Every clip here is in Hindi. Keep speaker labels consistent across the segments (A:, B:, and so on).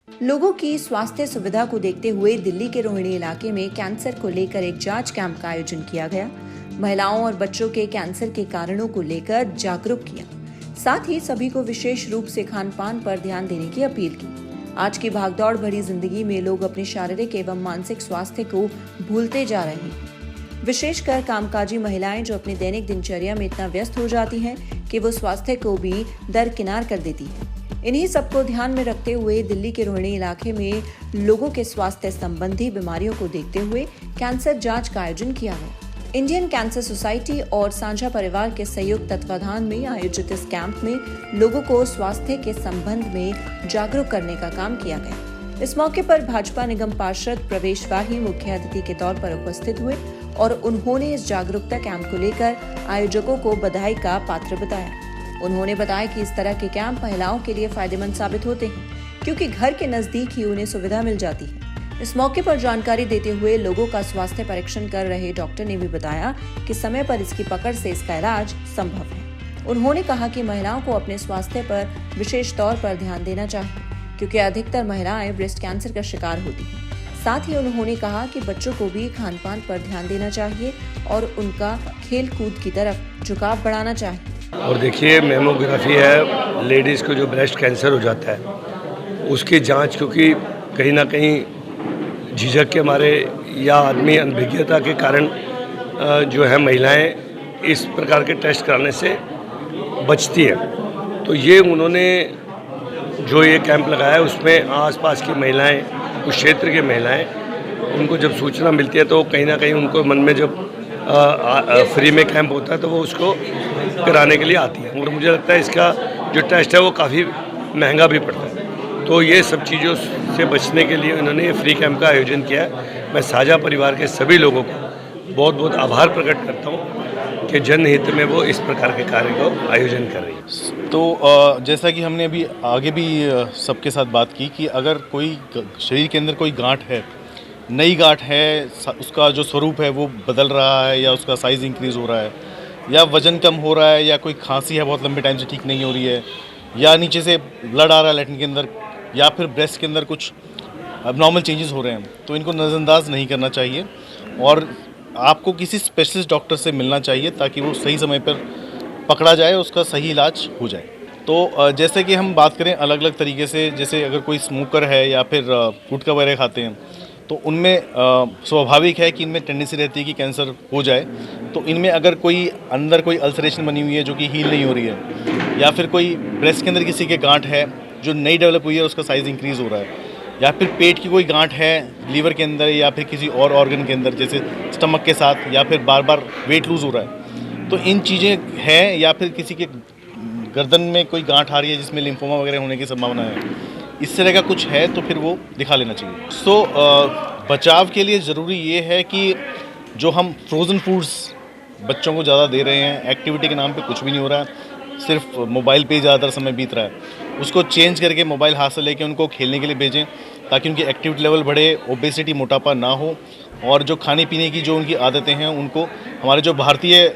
A: लोगों की स्वास्थ्य सुविधा को देखते हुए दिल्ली के रोहिणी इलाके में कैंसर को लेकर एक जांच कैंप का आयोजन किया गया। महिलाओं और बच्चों के कैंसर के कारणों को लेकर जागरूक किया। साथ ही सभी को विशेष रूप से खान पान पर ध्यान देने की अपील की। आज की भागदौड़ भरी जिंदगी में लोग अपने शारीरिक एवं मानसिक स्वास्थ्य को भूलते जा रहे हैं। विशेषकर कामकाजी महिलाएं जो अपनी दैनिक दिनचर्या में इतना व्यस्त हो जाती हैं कि वो स्वास्थ्य को भी दरकिनार कर देती है। इन्हीं सबको ध्यान में रखते हुए दिल्ली के रोहिणी इलाके में लोगों के स्वास्थ्य संबंधी बीमारियों को देखते हुए कैंसर जांच का आयोजन किया गया। इंडियन कैंसर सोसाइटी और साझा परिवार के संयुक्त तत्वाधान में आयोजित इस कैंप में लोगों को स्वास्थ्य के संबंध में जागरूक करने का काम किया गया। इस मौके पर भाजपा निगम पार्षद प्रवेश वाही मुख्य अतिथि के तौर पर उपस्थित हुए और उन्होंने इस जागरूकता कैंप को लेकर आयोजकों को बधाई का पात्र बताया। उन्होंने बताया कि इस तरह के कैंप महिलाओं के लिए फायदेमंद साबित होते हैं क्योंकि घर के नजदीक ही उन्हें सुविधा मिल जाती है। इस मौके पर जानकारी देते हुए लोगों का स्वास्थ्य परीक्षण कर रहे डॉक्टर ने भी बताया कि समय पर इसकी पकड़ से इसका इलाज संभव है। उन्होंने कहा कि महिलाओं को अपने स्वास्थ्य पर विशेष तौर पर ध्यान देना चाहिए क्योंकि अधिकतर महिलाएं ब्रेस्ट कैंसर का शिकार होती हैं। साथ ही उन्होंने कहा कि बच्चों को भी खान पान पर ध्यान देना चाहिए और उनका खेल कूद की तरफ झुकाव बढ़ाना चाहिए।
B: और देखिए, मेमोग्राफी है, लेडीज़ को जो ब्रेस्ट कैंसर हो जाता है उसकी जांच, क्योंकि कहीं ना कहीं झिझक के मारे या आदमी अनभिज्ञता के कारण जो है महिलाएं इस प्रकार के टेस्ट कराने से बचती है। तो ये उन्होंने जो ये कैंप लगाया उसमें आसपास की महिलाएं, उस क्षेत्र की महिलाएं, उनको जब सूचना मिलती है तो कहीं ना कहीं उनको मन में जब फ्री में कैंप होता है तो वो उसको कराने के लिए आती है। और मुझे लगता है इसका जो टेस्ट है वो काफ़ी महंगा भी पड़ता है। तो ये सब चीज़ों से बचने के लिए उन्होंने ये फ्री कैंप का आयोजन किया है। मैं साझा परिवार के सभी लोगों को बहुत बहुत आभार प्रकट करता हूँ कि जनहित में वो इस प्रकार के कार्य को आयोजन कर रही है।
C: तो जैसा कि हमने अभी आगे भी सबके साथ बात की कि अगर कोई शरीर के अंदर कोई गांठ है, नई गांठ है, उसका जो स्वरूप है वो बदल रहा है या उसका साइज़ इंक्रीज़ हो रहा है या वज़न कम हो रहा है या कोई खांसी है बहुत लंबे टाइम से ठीक नहीं हो रही है या नीचे से ब्लड आ रहा है लैट्रिन के अंदर या फिर ब्रेस्ट के अंदर कुछ अबनॉर्मल चेंजेस हो रहे हैं, तो इनको नज़रअंदाज नहीं करना चाहिए और आपको किसी स्पेशलिस्ट डॉक्टर से मिलना चाहिए ताकि वो सही समय पर पकड़ा जाए, उसका सही इलाज हो जाए। तो जैसे कि हम बात करें अलग अलग तरीके से, जैसे अगर कोई स्मोकर है या फिर गुटखा वगैरह खाते हैं तो उनमें स्वाभाविक है कि इनमें टेंडेंसी रहती है कि कैंसर हो जाए। तो इनमें अगर कोई अंदर कोई अल्सरेशन बनी हुई है जो कि हील नहीं हो रही है या फिर कोई ब्रेस्ट के अंदर किसी के गांठ है जो नई डेवलप हुई है, उसका साइज़ इंक्रीज़ हो रहा है या फिर पेट की कोई गांठ है लीवर के अंदर या फिर किसी और ऑर्गन के अंदर जैसे स्टमक के साथ या फिर बार बार वेट लूज़ हो रहा है, तो इन चीज़ें हैं या फिर किसी के गर्दन में कोई गांठ आ रही है जिसमें लिम्फोमा वगैरह होने की संभावना है, इस तरह का कुछ है तो फिर वो दिखा लेना चाहिए। बचाव के लिए ज़रूरी ये है कि जो हम फ्रोज़न फूड्स बच्चों को ज़्यादा दे रहे हैं, एक्टिविटी के नाम पे कुछ भी नहीं हो रहा है, सिर्फ मोबाइल पे ज़्यादातर समय बीत रहा है, उसको चेंज करके मोबाइल हाथ से लेके उनको खेलने के लिए भेजें ताकि उनकी एक्टिविटी लेवल बढ़े, ओबेसिटी मोटापा ना हो और जो खाने पीने की जो उनकी आदतें हैं उनको हमारे जो भारतीय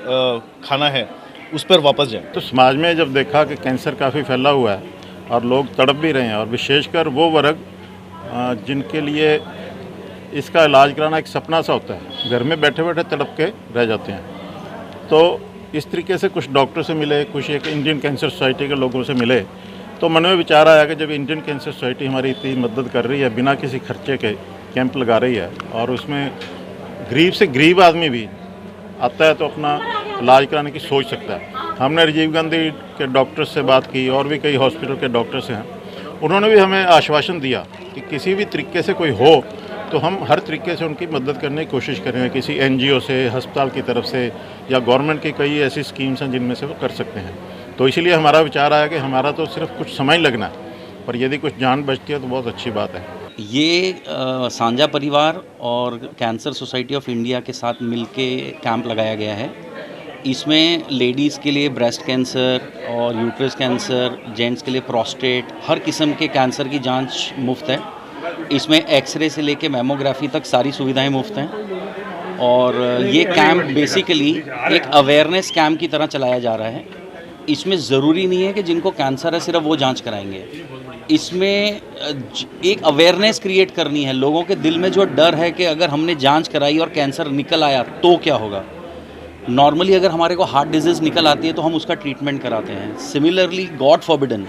C: खाना है उस पर वापस जाए।
D: तो समाज में जब देखा कि कैंसर काफ़ी फैला हुआ है और लोग तड़प भी रहे हैं और विशेषकर वो वर्ग जिनके लिए इसका इलाज कराना एक सपना सा होता है, घर में बैठे बैठे तड़प के रह जाते हैं। तो इस तरीके से कुछ डॉक्टर से मिले, कुछ एक इंडियन कैंसर सोसाइटी के लोगों से मिले तो मन में विचार आया कि जब इंडियन कैंसर सोसाइटी हमारी इतनी मदद कर रही है, बिना किसी खर्चे के कैंप लगा रही है और उसमें गरीब से गरीब आदमी भी आता है तो अपना इलाज कराने की सोच सकता है। हमने राजीव गांधी के डॉक्टर से बात की और भी कई हॉस्पिटल के डॉक्टर्स हैं, उन्होंने भी हमें आश्वासन दिया कि किसी भी तरीके से कोई हो तो हम हर तरीके से उनकी मदद करने की कोशिश करेंगे, किसी एनजीओ से, अस्पताल की तरफ से या गवर्नमेंट की कई ऐसी स्कीम्स हैं जिनमें से वो कर सकते हैं। तो इसीलिए हमारा विचार आया कि हमारा तो सिर्फ कुछ समय लगना है पर यदि कुछ जान बचती है तो बहुत अच्छी बात है।
E: ये साझा परिवार और कैंसर सोसाइटी ऑफ इंडिया के साथ मिलके कैंप लगाया गया है। इसमें लेडीज़ के लिए ब्रेस्ट कैंसर और यूट्रस कैंसर, जेंट्स के लिए प्रोस्टेट, हर किस्म के कैंसर की जांच मुफ्त है। इसमें एक्सरे से लेके मैमोग्राफी तक सारी सुविधाएं मुफ्त हैं और ये कैंप बेसिकली एक अवेयरनेस कैंप की तरह चलाया जा रहा है। इसमें ज़रूरी नहीं है कि जिनको कैंसर है सिर्फ वो जांच कराएंगे। इसमें एक अवेयरनेस क्रिएट करनी है। लोगों के दिल में जो डर है कि अगर हमने जांच कराई और कैंसर निकल आया तो क्या होगा। नॉर्मली अगर हमारे को हार्ट डिजीज़ निकल आती है तो हम उसका ट्रीटमेंट कराते हैं। सिमिलरली गॉड फॉरबिडन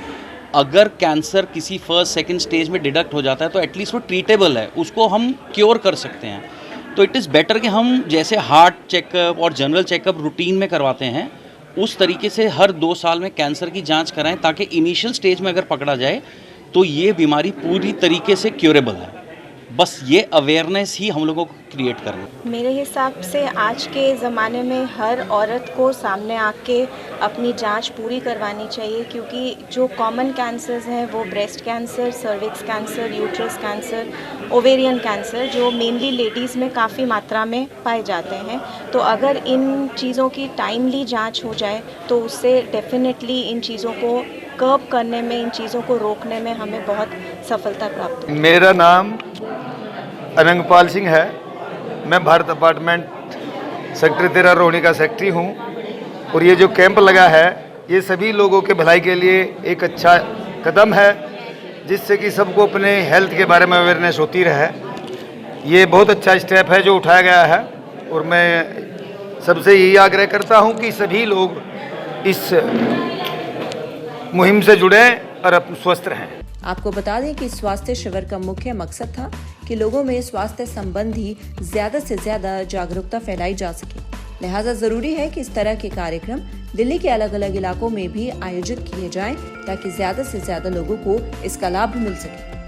E: अगर कैंसर किसी फर्स्ट सेकंड स्टेज में डिटेक्ट हो जाता है तो एटलीस्ट वो ट्रीटेबल है, उसको हम क्योर कर सकते हैं। तो इट इज़ बेटर कि हम जैसे हार्ट चेकअप और जनरल चेकअप रूटीन में करवाते हैं उस तरीके से हर 2 साल में कैंसर की जांच कराएं, ताकि इनिशियल स्टेज में अगर पकड़ा जाए तो ये बीमारी पूरी तरीके से क्योरेबल है। बस ये अवेयरनेस ही हम लोगों को क्रिएट करना है।
F: मेरे हिसाब से आज के ज़माने में हर औरत को सामने आके अपनी जांच पूरी करवानी चाहिए, क्योंकि जो कॉमन कैंसर्स हैं वो breast cancer, cervix cancer, uterus cancer, ovarian cancer, जो मेनली लेडीज़ में काफ़ी मात्रा में पाए जाते हैं। तो अगर इन चीज़ों की टाइमली जांच हो जाए तो उससे डेफिनेटली इन चीज़ों को कर्ब करने में, इन चीज़ों को रोकने में हमें बहुत सफलता प्राप्त होगी।
G: मेरा नाम अनंगपाल सिंह है। मैं भारत अपार्टमेंट सेक्टर 13 रोहिणी का सेक्रेटरी हूँ। और ये जो कैंप लगा है ये सभी लोगों के भलाई के लिए एक अच्छा कदम है, जिससे कि सबको अपने हेल्थ के बारे में अवेयरनेस होती रहे। ये बहुत अच्छा स्टेप है जो उठाया गया है और मैं सबसे यही आग्रह करता हूँ कि सभी लोग इस मुहिम से जुड़ें और स्वस्थ रहें।
A: आपको बता दें कि स्वास्थ्य शिविर का मुख्य मकसद था कि लोगों में स्वास्थ्य संबंधी ज्यादा से ज्यादा जागरूकता फैलाई जा सके। लिहाजा जरूरी है कि इस तरह के कार्यक्रम दिल्ली के अलग अलग इलाकों में भी आयोजित किए जाएं, ताकि ज्यादा से ज्यादा लोगों को इसका लाभ मिल सके।